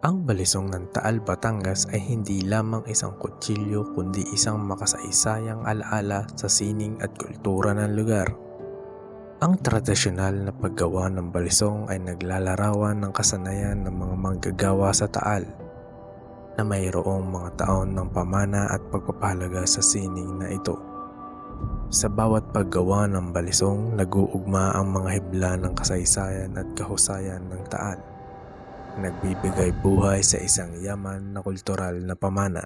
Ang balisong ng Taal, Batangas ay hindi lamang isang kutsilyo kundi isang makasaysayang alaala sa sining at kultura ng lugar. Ang tradisyonal na paggawa ng balisong ay naglalarawan ng kasanayan ng mga manggagawa sa Taal na mayroong mga taon ng pamana at pagpapahalaga sa sining na ito. Sa bawat paggawa ng balisong, nag-uugma ang mga hibla ng kasaysayan at kahusayan ng Taal, nagbibigay buhay sa isang yaman na kultural na pamana.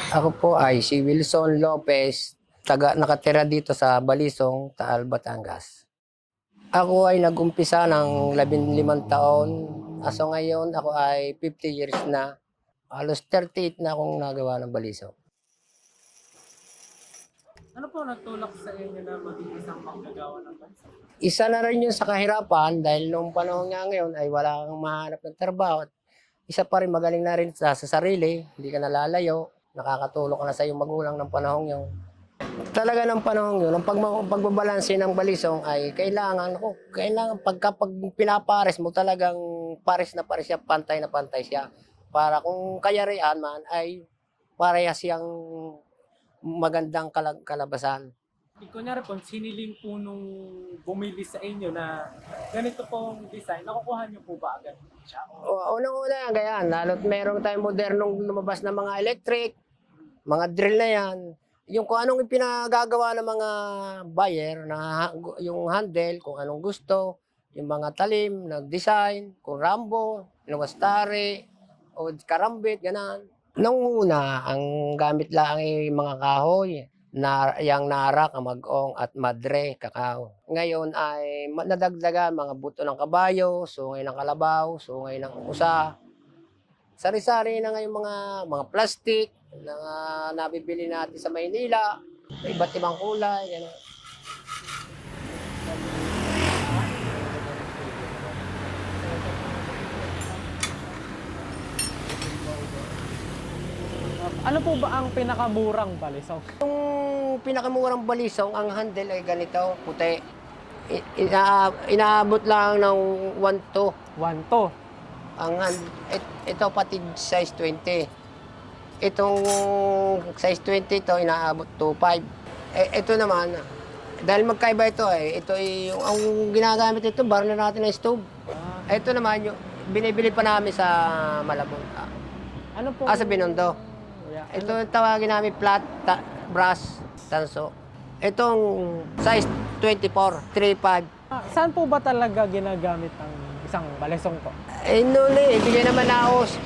Ako po ay si Wilson Lopez, nakatira dito sa Balisong, Taal, Batangas. Ako ay nag-umpisa ng 15 taon. Aso ngayon ako ay 50 years na. Halos 38 na akong nagawa ng balisong. Ano po nagtulak sa inyo na maging isang manggagawa ng bansa? Isa na rin yun sa kahirapan dahil noong panahon nga ngayon ay wala kang mahanap ng trabaho. At isa pa rin magaling na rin sa sarili, hindi ka nalalayo, nakakatulong ka na sa iyong magulang ng panahon yun. Talaga ng panahon yun, ang pagbabalanse ng balisong ay kailangan pag pinapares mo talagang pares na pares siya, pantay na pantay siya. Para kung kayarian man ay parehas siyang magandang kalabasan. Kunyari po, siniling po nung bumili sa inyo na ganito pong design, nakukuha niyo po ba agad siya? Unang-una yan, ganyan. Lalo't meron tayong modernong lumabas na mga electric, mga drill na yan. Yung kung anong ipinagagawa ng mga buyer, na yung handle, kung anong gusto, yung mga talim, nag-design, kung Rambo, Nuwastari, o karambit, ganan. Nung una, ang gamit lang ay mga kahoy, yang narak, mag-ong at madre, kakao. Ngayon ay nadagdagan mga buto ng kabayo, sungay ng kalabaw, sungay ng usa. Sari-sari na ngayon mga plastic na nabibili natin sa Maynila, iba't ibang kulay. Yan. Ano po ba ang pinakamurang balisong? Yung pinakamurang balisong, ang handle ay ganito, puti. Inaabot lang ng 1-2. 1 to. Ito pati size 20. Itong size 20 ito inaabot 2.5. Ito naman, dahil magkaiba ito ito ay ang ginagamit ito, burner natin na stove. Ito naman yung binibili pa namin sa Malabon. Ano po? Sa Binondo. Yeah. Ito tawagin namin flat brass tanso. Itong size 24, 3.5. Saan po ba talaga ginagamit ang isang balisong po? Noon bigay naman naos.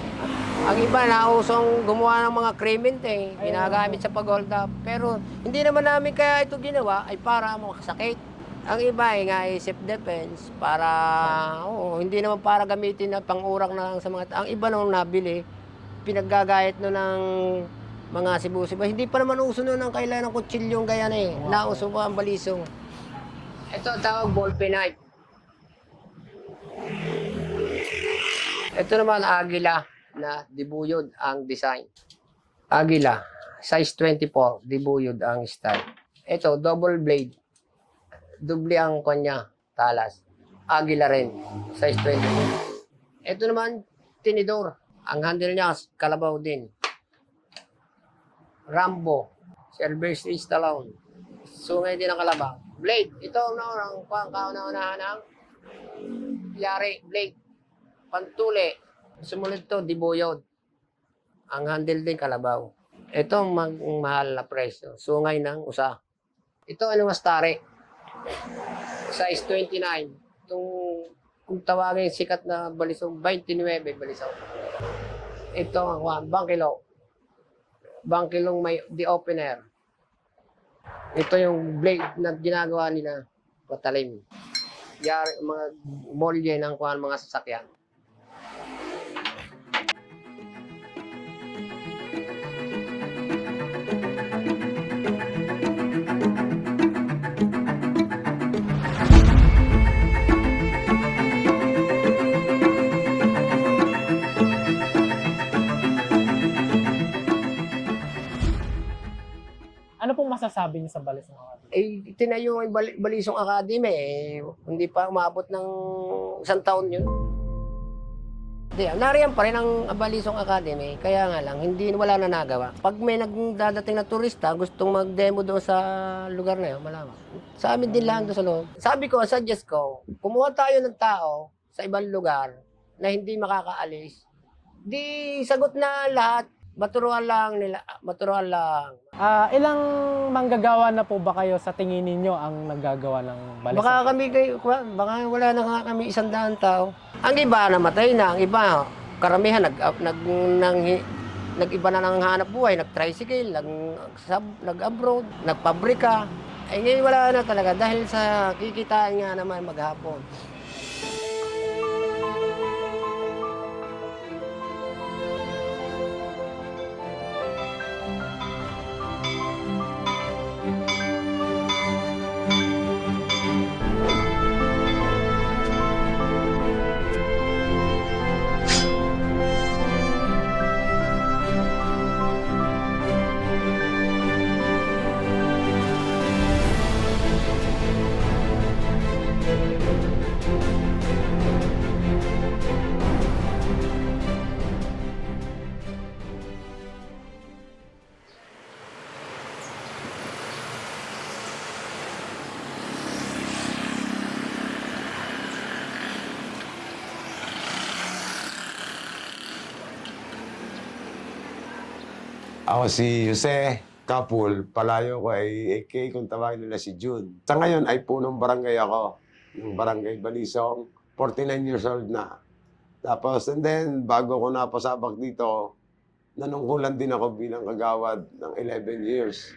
Ang iba nausong gumawa ng mga krement ginagamit sa pag-hold up. Pero hindi naman namin kaya ito ginawa ay para makasakit. Ang iba nga ay self-defense para, hindi naman para gamitin na pang-urak na lang sa mga ang iba nung nabili, pinaggagayat no ng mga sibu-sibu. Hindi pa naman uso noon ang kailangan ng kutsilyong ganyan Nauso pa ang balisong. Ito tawag ballpen knife. Ito naman agila na dibuyod ang design. Agila, size 24, dibuyod ang style. Ito, double blade. Doble ang kanya, talas. Agila rin, size 24. Ito naman, tinidor. Ang handle niya, kalabaw din. Rambo, Sylvester Stallone. Sungay din ang kalabaw. Blade, ito ang kauna-unahan ng yari, blade. Pantuli. Sumunod to, dibuyod. Ang handle din, kalabaw. Ito ang mahal na presyo. Sungay ng usa. Ito, Nuwastari. Size 29. Itong, kung tawagin sikat na balisong, 29 balisong. Ito ang bangkilo. Bangkilong may the opener. Ito yung blade na ginagawa nila. Patalim. Yari, mga molye ng mga sasakyan. masasabi niyo sa Balisong Academy? Eh, tinayo yung Balisong Academy, eh, hindi pa umabot ng 1 taon yun. Hindi, nariyan pa rin ang Balisong Academy, kaya nga lang, wala na nagawa. Pag may nagdadating na turista, gustong mag-demo doon sa lugar na yun, malawak. Sa amin din lang doon sa loob. Sabi ko, suggest ko, kumuha tayo ng tao sa ibang lugar na hindi makakaalis. Di sagot na lahat, maturuan lang nila, maturuan lang. Ilang manggagawa na po ba kayo sa tingin ninyo ang naggagawa ng Balisong? Baka wala na nga kami 100 tao. Ang iba namatay na, ang iba karamihan nag-iba na ng hanap buhay, nag-tricycle, nag-abroad, nagpabrika. Ay ngayon wala na talaga dahil sa kikitain nga naman maghapon. Ako si Jose Kapul, palayo ko ay AK kung tawagin nila si June. Sa ngayon ay punong barangay ako, yung barangay Balisong, 49 years old na. Tapos, and then, bago ko napasabak dito, nanungkulan din ako bilang kagawad ng 11 years.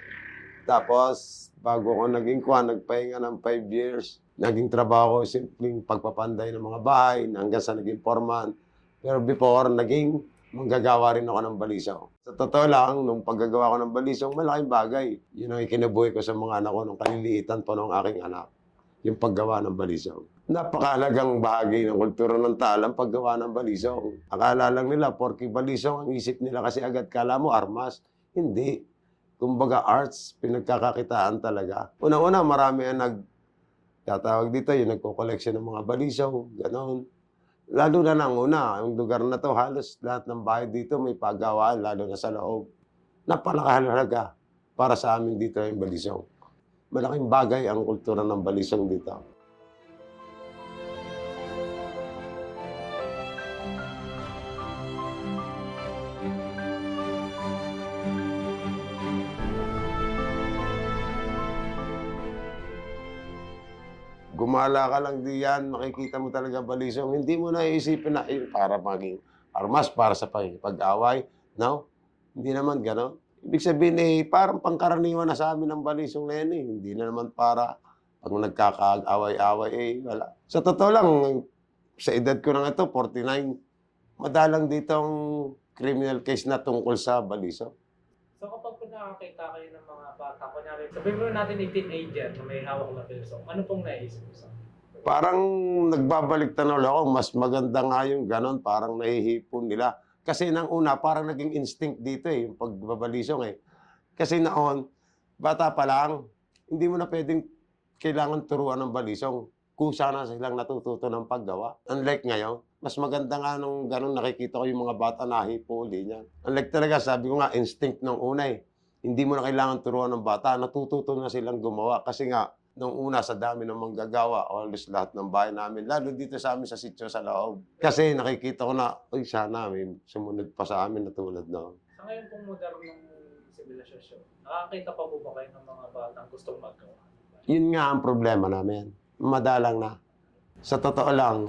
Tapos, bago ko naging nagpahinga ng 5 years, naging trabaho ko, simpleng pagpapanday ng mga bahay, hanggang sa naging foreman. Pero before, naging manggagawa rin ako ng balisong. Sa totoo lang, nung paggagawa ko ng balisong, malaking bagay. Yun ang ikinabuhi ko sa mga anak ko nung kaliliitan pa ng aking anak. Yung paggawa ng balisong. Napakahalagang bahagi ng kultura ng Taal ang paggawa ng balisong. Akala lang nila, porky balisong, ang isip nila kasi agad kala mo armas. Hindi. Kumbaga arts, pinagkakakitaan talaga. Una-una, marami ang nagtatawag dito, yung nagko-collection ng mga balisong, gano'n. Lalo na nang una, yung lugar na to, halos lahat ng bahay dito may paggawaan, lalo na sa loob. Napakahalaga para sa amin dito yung balisong. Malaking bagay ang kultura ng balisong dito. Gumala ka lang diyan, makikita mo talaga balisong. Hindi mo na iisipin na para maging armas, para sa pag-away. No? Hindi naman gano'n. Ibig sabihin parang pangkaraniwan na sa amin ang balisong na yan Hindi na naman para pag nagkakaaway-away wala. Sa totoo lang, sa edad ko na ito, 49, madalang ditong criminal case na tungkol sa balisong. So kapag nakakita kayo ng mga bata, kunyari, sabihin mo natin 18 teenager na may hawak na balisong, ano pong naisip mo sa? Parang nagbabalik tanaw ako, mas maganda nga yung ganon, parang nahihipon nila. Kasi nang una, parang naging instinct dito yung pagbabalisong Kasi noon, bata pa lang, hindi mo na pwedeng kailangan turuan ng balisong kung sana silang natututo ng paggawa. Unlike ngayon, mas maganda nga nung ganun nakikita ko yung mga bata nahipuli niya. Unlike talaga, sabi ko nga, instinct nung una Hindi mo na kailangan turuan ng bata, natututo na silang gumawa. Kasi nga, nung una sa dami ng manggagawa, almost lahat ng bahay namin, lalo dito sa amin sa sityo sa loob. Kasi nakikita ko na, sana may sumunod pa sa amin na tulad noon. Sa ngayon pong modernong sibilisasyon, nakakita pa po ba kayo ng mga batang gustong maggawa? Yun nga ang problema namin. Madalang na. Sa totoo lang,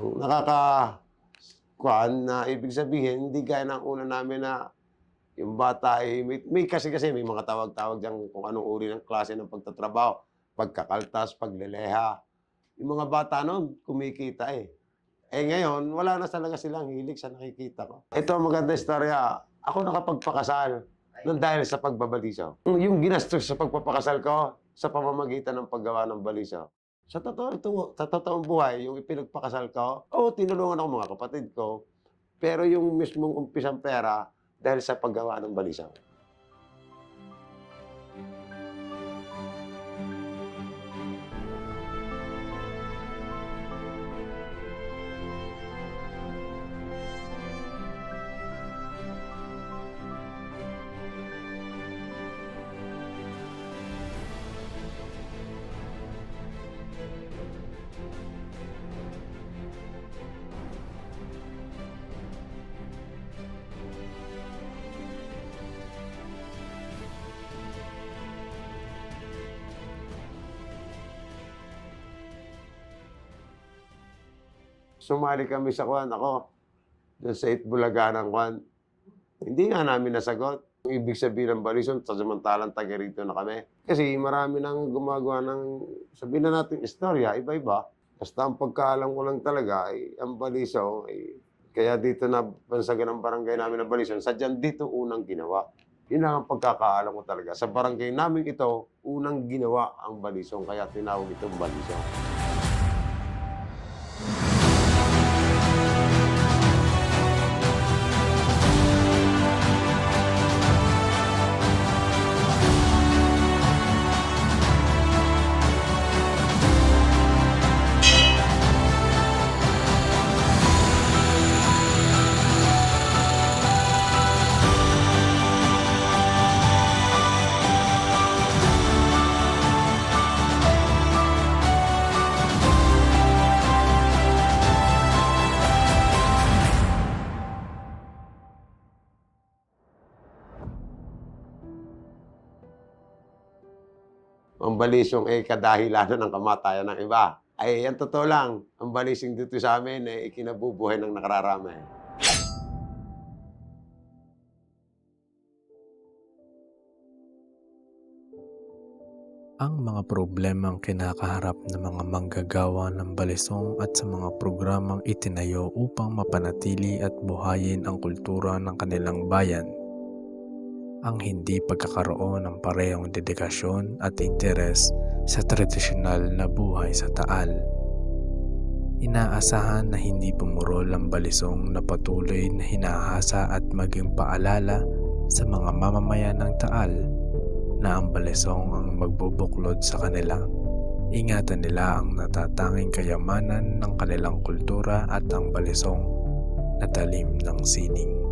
na ibig sabihin, hindi gaya ng una namin na yung bata may kasi may mga tawag-tawag dyan kung anong uri ng klase ng pagtatrabaho. Pagkakaltas, pagleleha. Yung mga bata noon, kumikita ngayon, wala na talaga silang hilig sa nakikita ko. Ito ang maganda istorya. Ako nakapagpakasal nang dahil sa pagbabalisaw. Yung ginastos sa pagpapakasal ko sa pamamagitan ng paggawa ng balisaw. Sa totoong buhay, yung ipinagpakasal ko, tinulungan ako mga kapatid ko. Pero yung mismong umpisang pera dahil sa paggawa ng balisaw. sumali kami sa kwan, ako, doon sa Itbulaga ng kwan, hindi nga namin nasagot. Ang ibig sabihin ng balisong, samantalang taga rito na kami. Kasi marami nang gumagawa ng, sabihin na natin, istorya, iba-iba. Basta ang pagkaalam ko lang talaga, ay, ang balisong, ay, kaya dito na bansagan ng barangay namin ng balisong, sadyang dito unang ginawa. Yun lang ang pagkakaalam ko talaga. Sa barangay namin ito, unang ginawa ang balisong, kaya tinawag itong balisong. Ang balisong ay kadahilanan ng kamatayan ng iba. Ay, yan totoo lang. Ang balising dito sa amin ay ikinabubuhay ng nakararami. Ang mga problemang kinakaharap ng mga manggagawa ng balisong at sa mga programang itinayo upang mapanatili at buhayin ang kultura ng kanilang bayan. Ang hindi pagkakaroon ng parehong dedikasyon at interes sa tradisyonal na buhay sa Taal. Inaasahan na hindi pumurol ang balisong na patuloy na hinahasa at maging paalala sa mga mamamayan ng Taal na ang balisong ang magbubuklod sa kanila. Ingatan nila ang natatanging kayamanan ng kanilang kultura at ang balisong na talim ng sining.